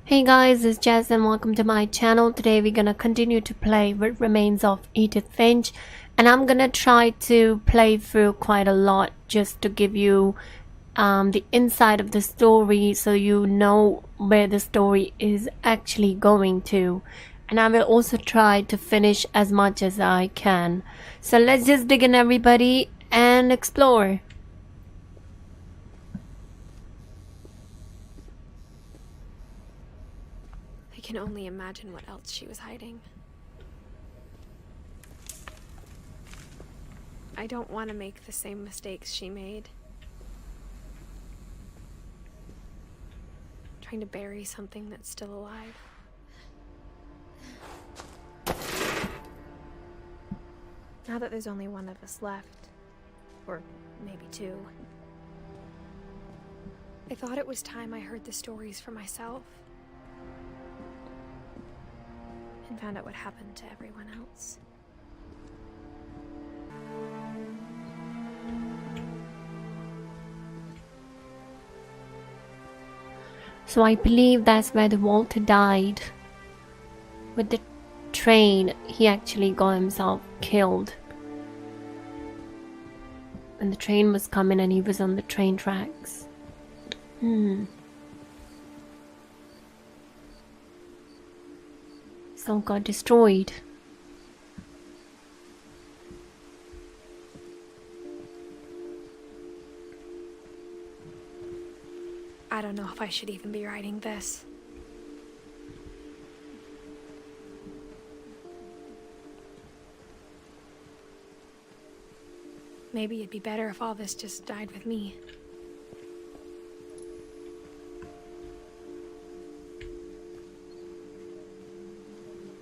Hey guys, it's Jess and welcome to my channel. Today we're gonna continue to play What Remains of Edith Finch, and I'm gonna try to play through quite a lot just to give you the inside of the story so you know where the story is actually going to. And I will also try to finish as much as I can. So let's just dig in, everybody, and explore. I can only imagine what else she was hiding. I don't want to make the same mistakes she made. Trying to bury something that's still alive. Now that there's only one of us left, or maybe two, I thought it was time I heard the stories for myself. And found out what happened to everyone else. So I believe that's where the Walter died. With the train, he actually got himself killed. And the train was coming and he was on the train tracks. So got destroyed. I don't know if I should even be writing this. Maybe it'd be better if all this just died with me.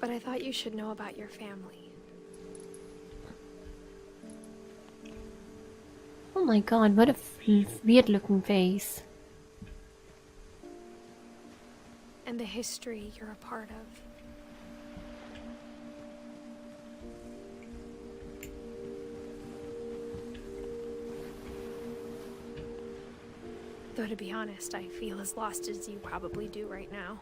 But I thought you should know about your family. Oh my god, what a weird looking face. And the history you're a part of. Though to be honest, I feel as lost as you probably do right now.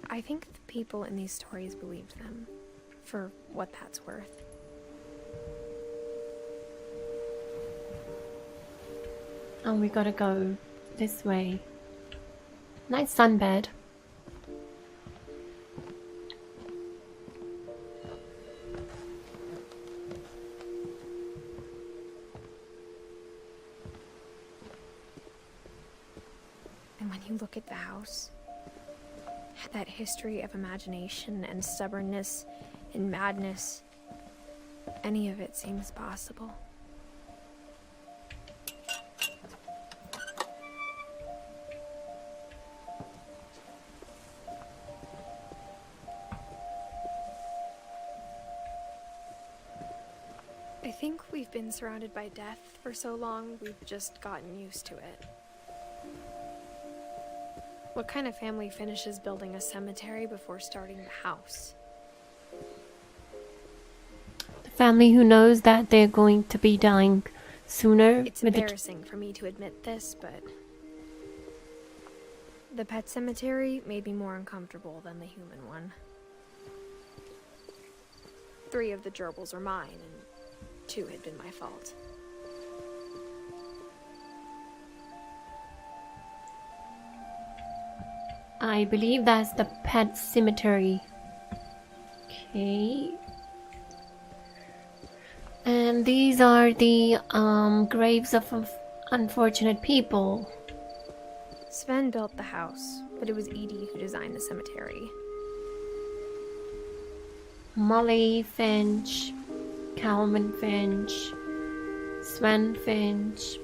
I think the people in these stories believed them, for what that's worth. Oh, we gotta go this way. Nice sunbed. And when you look at the house, that history of imagination and stubbornness and madness, any of it seems possible. I think we've been surrounded by death for so long, we've just gotten used to it. What kind of family finishes building a cemetery before starting the house? The family who knows that they're going to be dying sooner. It's embarrassing for me to admit this, but the pet cemetery made me more uncomfortable than the human one. 3 of the gerbils are mine, and 2 had been my fault. I believe that's the pet cemetery. Okay. And these are the graves of unfortunate people. Sven built the house, but it was Edith who designed the cemetery. Molly Finch, Calvin Finch, Sven Finch,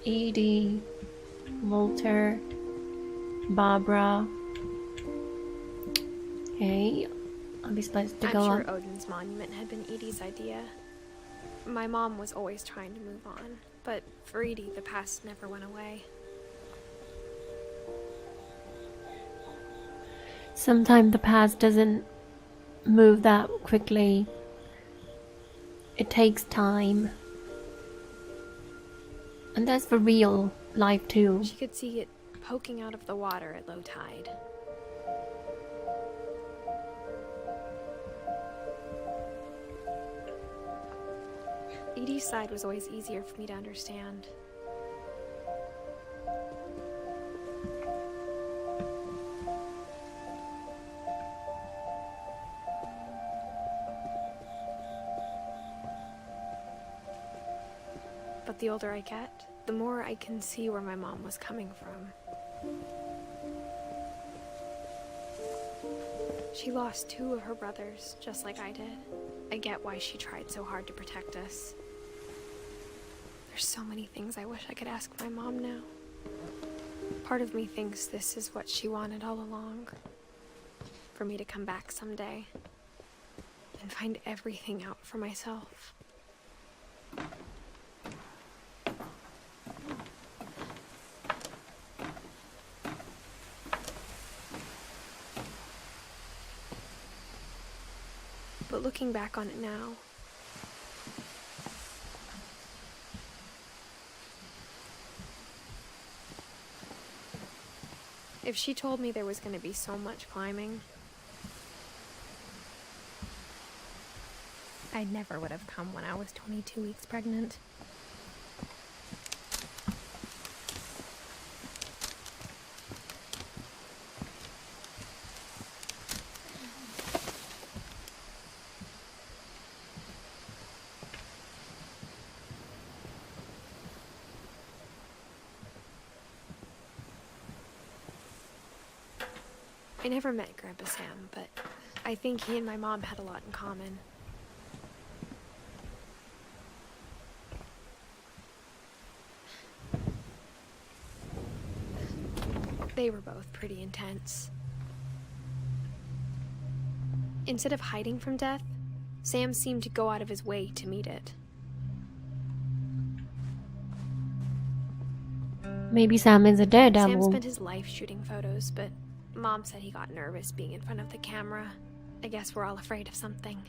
Edie, Walter, Barbara. Okay, I'll be supposed to I'm go sure on. Odin's monument had been Edie's idea. My mom was always trying to move on, but for Edie, the past never went away. Sometimes the past doesn't move that quickly. It takes time. And that's for real life too. She could see it poking out of the water at low tide. Edie's side was always easier for me to understand. But the older I get, the more I can see where my mom was coming from. She lost 2 of her brothers, just like I did. I get why she tried so hard to protect us. There's so many things I wish I could ask my mom now. Part of me thinks this is what she wanted all along. For me to come back someday and find everything out for myself. But looking back on it now, if she told me there was going to be so much climbing, I never would have come when I was 22 weeks pregnant. I never met Grandpa Sam, but I think he and my mom had a lot in common. They were both pretty intense. Instead of hiding from death, Sam seemed to go out of his way to meet it. Maybe Sam is a Sam daredevil. spent his life shooting photos, but Mom said he got nervous being in front of the camera. I guess we're all afraid of something.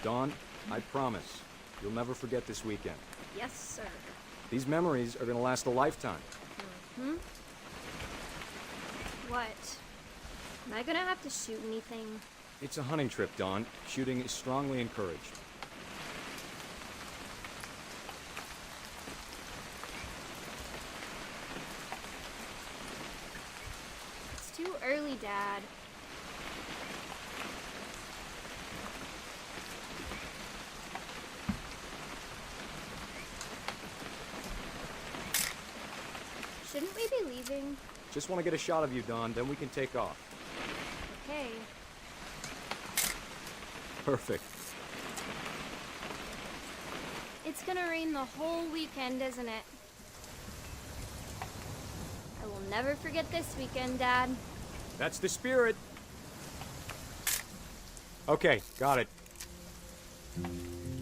Dawn, I promise, you'll never forget this weekend. Yes, sir. These memories are gonna last a lifetime. What? Am I gonna have to shoot anything? It's a hunting trip, Dawn. Shooting is strongly encouraged. It's too early, Dad. Shouldn't we be leaving? Just want to get a shot of you, Dawn, then we can take off. Okay. Perfect. It's gonna rain the whole weekend, isn't it? I will never forget this weekend, Dad. That's the spirit. Okay, got it.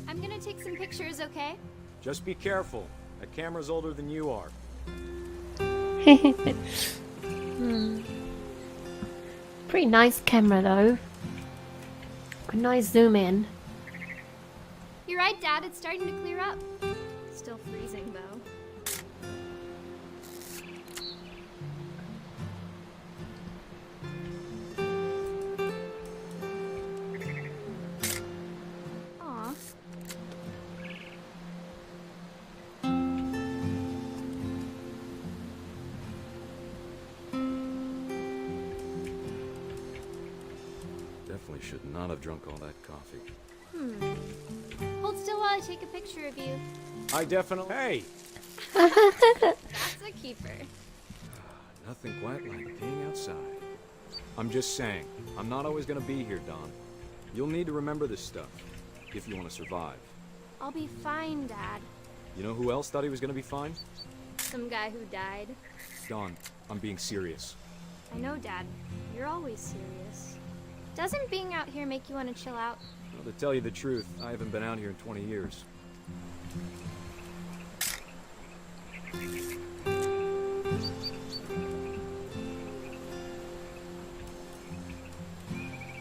I'm gonna take some pictures, okay? Just be careful. That camera's older than you are. Pretty nice camera though. A nice zoom in. You're right, Dad. It's starting to clear up. Still freezing, though. Aw. Definitely should not have drunk all that coffee. Hold still while I take a picture of you. I definitely... Hey! That's a keeper. Nothing quite like being outside. I'm just saying, I'm not always gonna be here, Dawn. You'll need to remember this stuff, if you want to survive. I'll be fine, Dad. You know who else thought he was gonna be fine? Some guy who died. Dawn, I'm being serious. I know, Dad. You're always serious. Doesn't being out here make you want to chill out? Well, to tell you the truth, I haven't been out here in 20 years.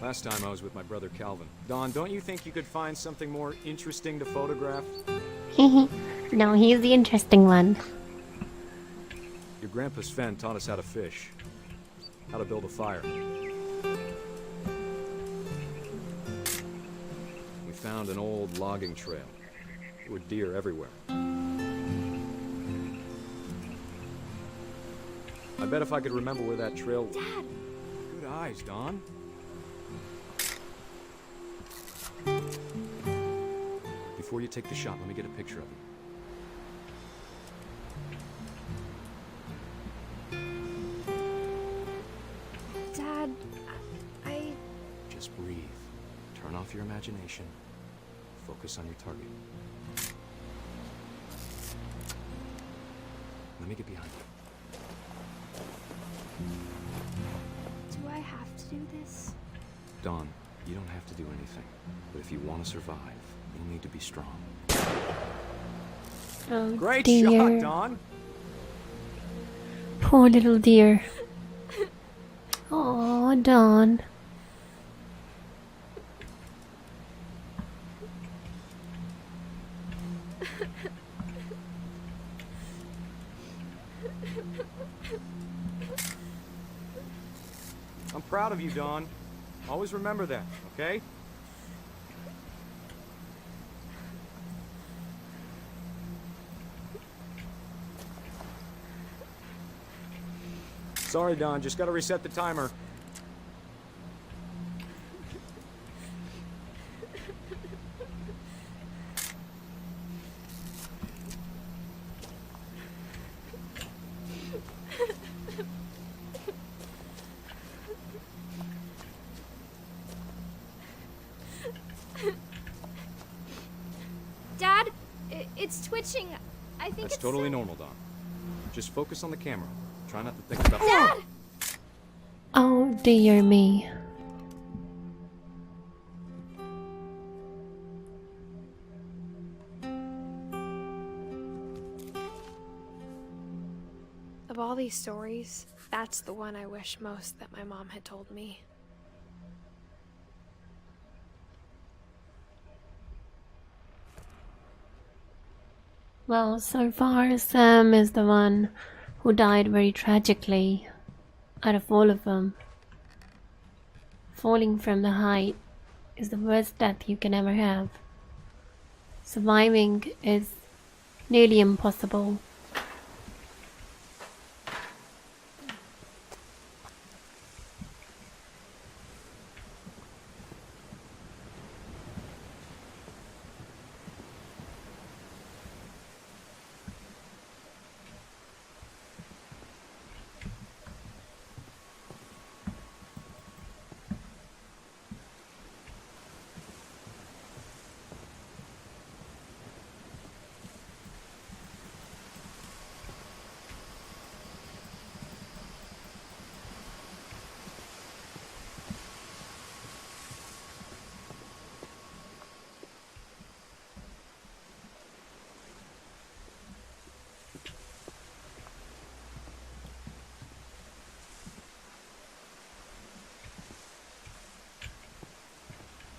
Last time I was with my brother Calvin. Dawn, don't you think you could find something more interesting to photograph? No, he's the interesting one. Your grandpa Sven taught us how to fish, how to build a fire. We found an old logging trail. There were deer everywhere. I bet if I could remember where that trail... Dad! Good eyes, Dawn. Before you take the shot, let me get a picture of you. Dad, I... Just breathe. Turn off your imagination. Focus on your target. Let me get behind you. Do I have to do this? Dawn, you don't have to do anything. But if you want to survive, you'll need to be strong. Oh, Great dear. shot, Dawn! Poor little deer. Oh, Dawn. I'm proud of you, Dawn. Always remember that, okay? Sorry, Dawn. Just gotta reset the timer. Dad, it's twitching. I think That's it's totally sick. normal, Dawn. Just focus on the camera. Try not to think about... Dad! Oh, dear me. Of all these stories, that's the one I wish most that my mom had told me. Well, so far Sam is the one who died very tragically out of all of them. Falling from the height is the worst death you can ever have. Surviving is nearly impossible.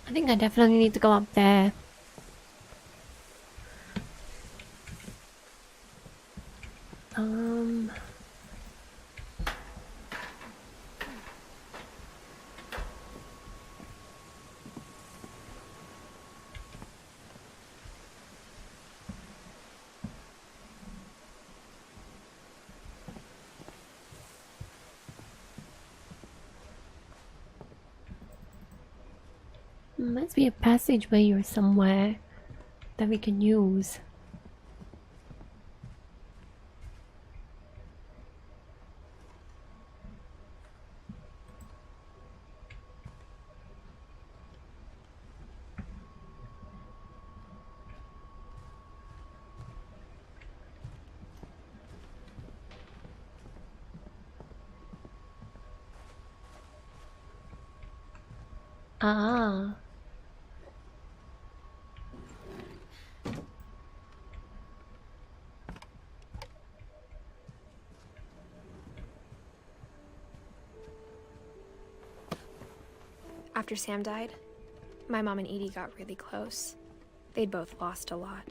I think I definitely need to go up there. Um... Must be a passageway or somewhere that we can use. Ah. After Sam died, my mom and Edie got really close. They'd both lost a lot.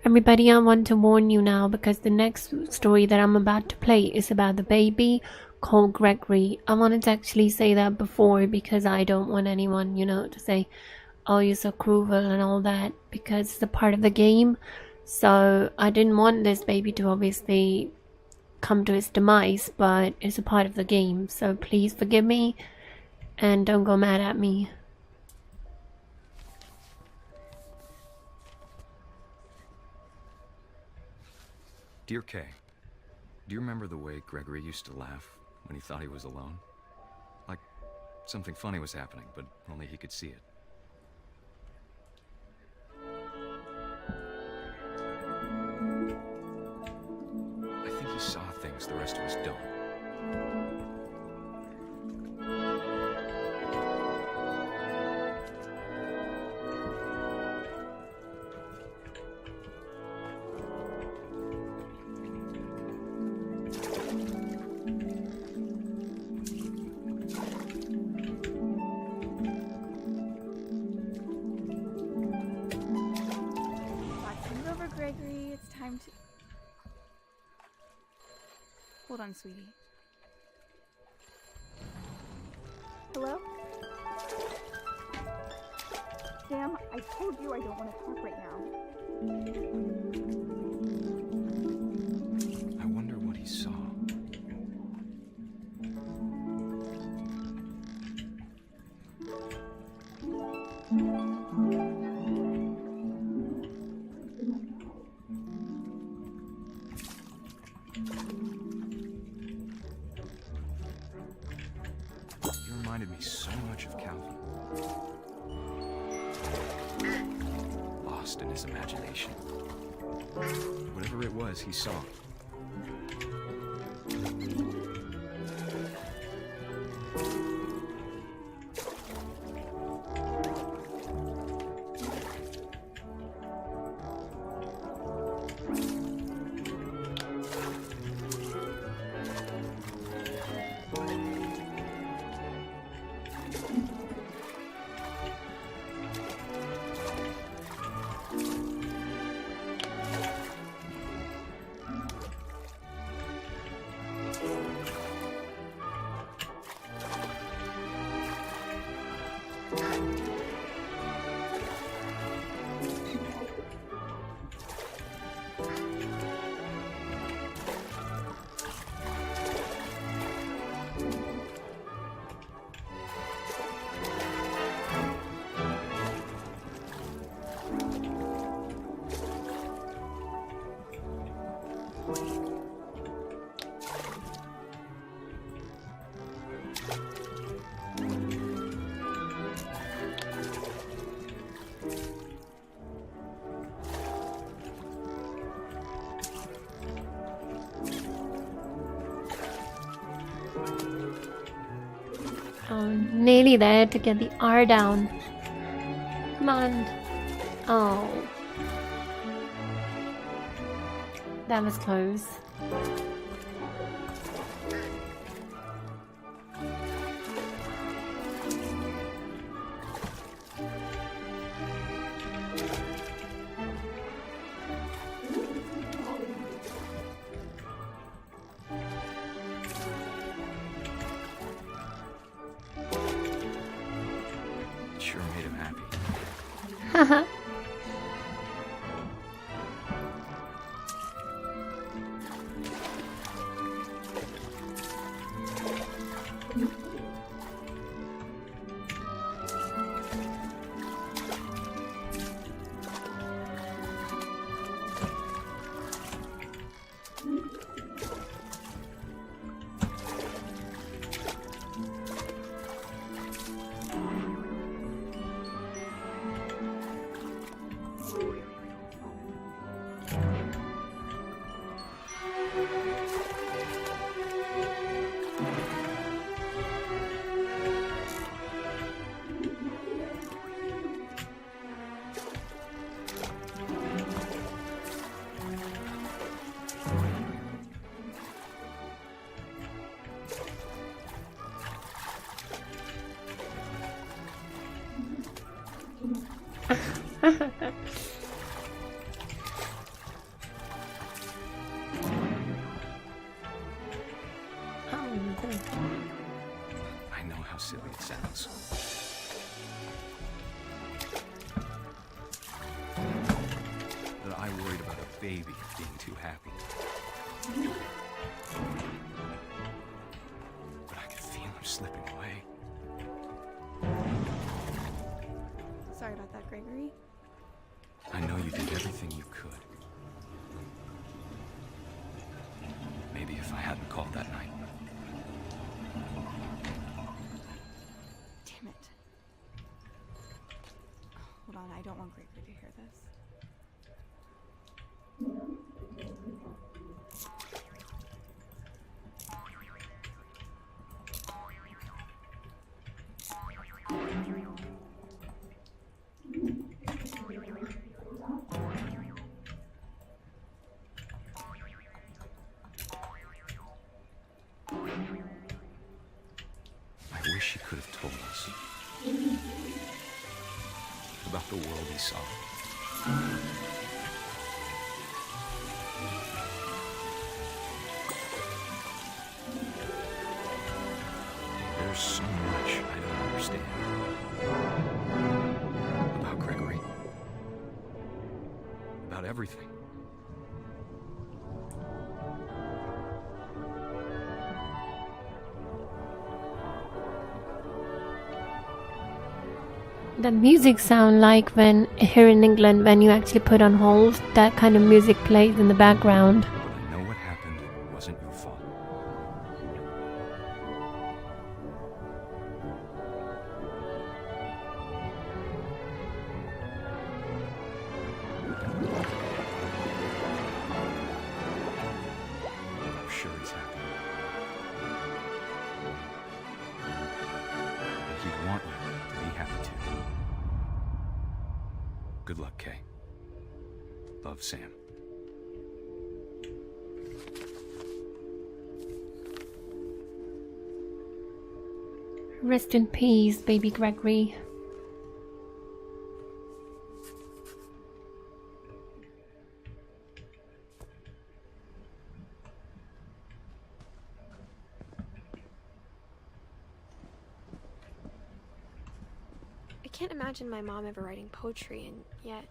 Everybody, I want to warn you now because the next story that I'm about to play is about the baby called Gregory. I wanted to actually say that before because I don't want anyone, you know, to say, oh, you're so cruel and all that, because it's a part of the game. So I didn't want this baby to obviously come to its demise, but it's a part of the game. So please forgive me and don't go mad at me. Dear Kay, do you remember the way Gregory used to laugh when he thought he was alone? Like something funny was happening, but only he could see it. I think he saw things the rest of us don't. Gregory, it's time to... Hold on, sweetie. Hello? Sam, I told you I don't want to talk right now. I wonder what he saw. You reminded me so much of Calvin. Lost in his imagination. Whatever it was, he saw. Nearly there to get the R down. Come on. Oh. That was close. Sure made him happy. Haha. I know how silly it sounds. That I worried about a baby being too happy. But I could feel him slipping away. Sorry about that, Gregory. I know you did everything you could. Maybe if I hadn't called that night. Damn it. Hold on, I don't want Gregory to hear this. I wish he could have told us about the world he saw. There's so much I don't understand about Gregory, about everything. The music sound like when here in England when you actually put on hold, that kind of music plays in the background. But I know what happened wasn't your fault. I'm sure he's happy. And he'd want you to be happy too. Good luck, Kay. Love, Sam. Rest in peace, baby Gregory. I can't imagine my mom ever writing poetry, and yet...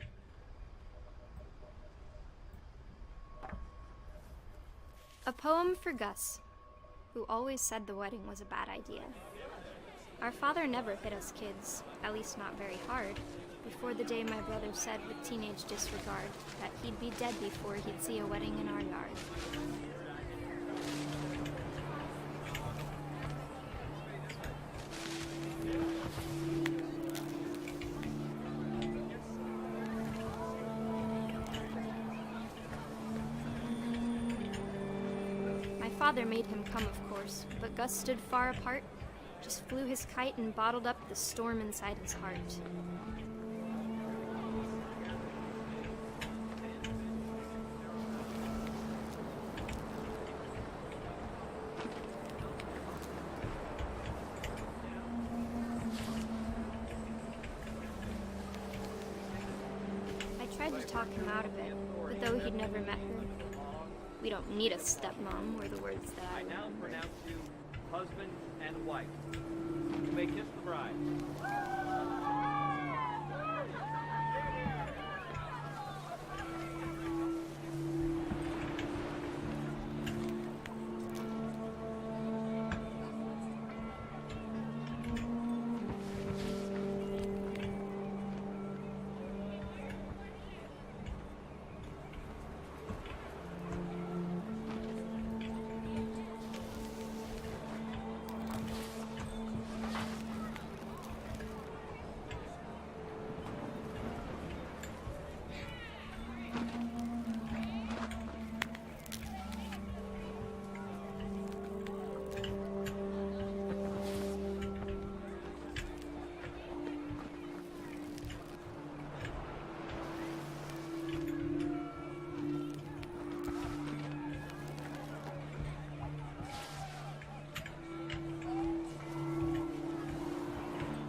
A poem for Gus, who always said the wedding was a bad idea. Our father never hit us kids, at least not very hard, before the day my brother said with teenage disregard that he'd be dead before he'd see a wedding in our yard. My father made him come, of course, but Gus stood far apart, just flew his kite and bottled up the storm inside his heart. I tried to talk him out of it, but though he'd never met her, "We don't need a stepmom," were the words that I I now remembered. pronounce you husband and wife. You may kiss the bride.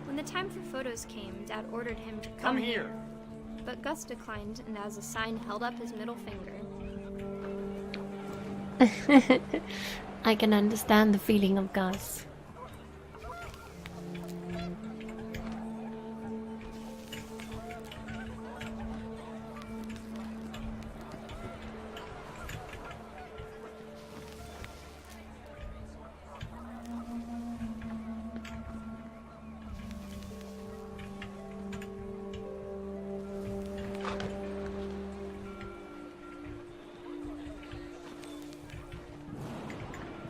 When the time for photos came, Dad ordered him to Come here. But Gus declined, and as a sign held up his middle finger. I can understand the feeling of Gus.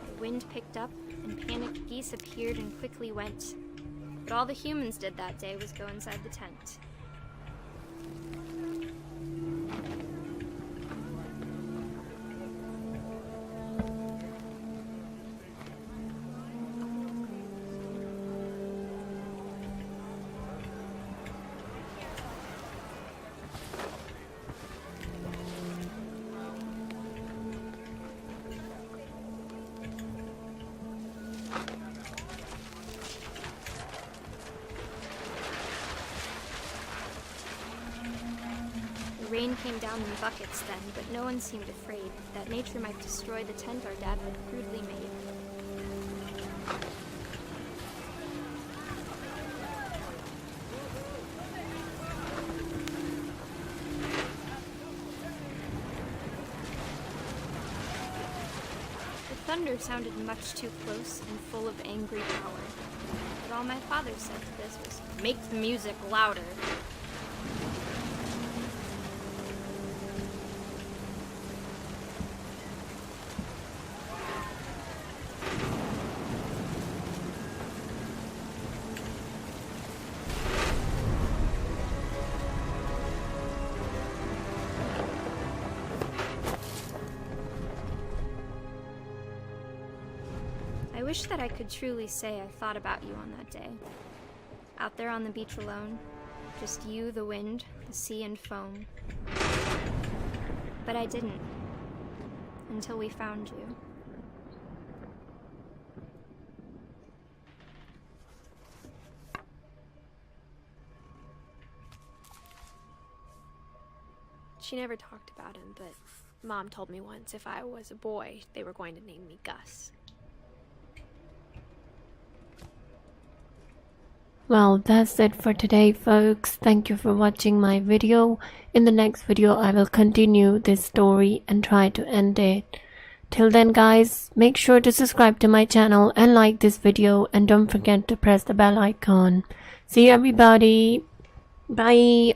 The wind picked up, and panicked geese appeared and quickly went. But all the humans did that day was go inside the tent. The rain came down in buckets then, but no one seemed afraid that nature might destroy the tent our dad had crudely made. The thunder sounded much too close and full of angry power. But all my father said to this was, "Make the music louder." I wish that I could truly say I thought about you on that day. Out there on the beach alone, just you, the wind, the sea, and foam. But I didn't, until we found you. She never talked about him, but Mom told me once if I was a boy, they were going to name me Gus. Well, that's it for today, folks. Thank you for watching my video. In the next video, I will continue this story and try to end it. Till then, guys, make sure to subscribe to my channel and like this video, and don't forget to press the bell icon. See you, everybody. Bye.